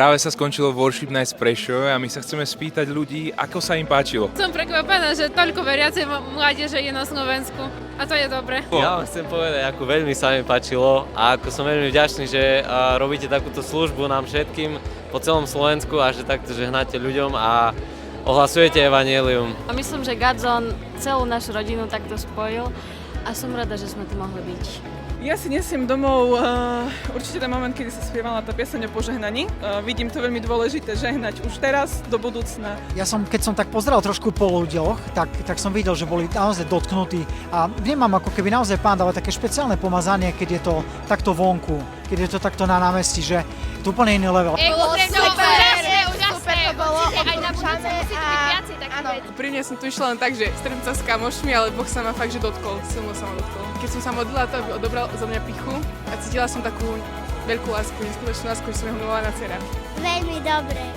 Práve sa skončilo Worship Night z Prešove a my sa chceme spýtať ľudí, ako sa im páčilo. Som prekvapená, že toľko veriacej mládeže je na Slovensku a to je dobre. Ja vám chcem povedať, ako veľmi sa mi páčilo a ako som veľmi vďačný, že robíte takúto službu nám všetkým po celom Slovensku a že takto žehnáte ľuďom a ohlasujete evanjelium. A myslím, že Godzone celú našu rodinu takto spojil a som rada, že sme tu mohli byť. Ja si nesiem domov určite ten moment, kedy sa spievala tá pieseň o požehnaní. Vidím to veľmi dôležité žehnať už teraz, do budúcna. Keď som tak pozeral trošku po ľuďoch, tak som videl, že boli naozaj dotknutí a vnímam, ako keby naozaj Pán dáva také špeciálne pomazanie, keď je to takto vonku, keď je to takto na námestí, že to úplne iný level. Pri mne som tu išla len tak, že stretnúť sa s kamošmi, ale Boh sa ma fakt, že dotkol, silno sa ma dotkol. Keď som sa modlila, to aby odobral zo mňa pichu a cítila som takú veľkú lásku, neskutočnú lásku, že som jeho milovaná dcera. Veľmi dobre.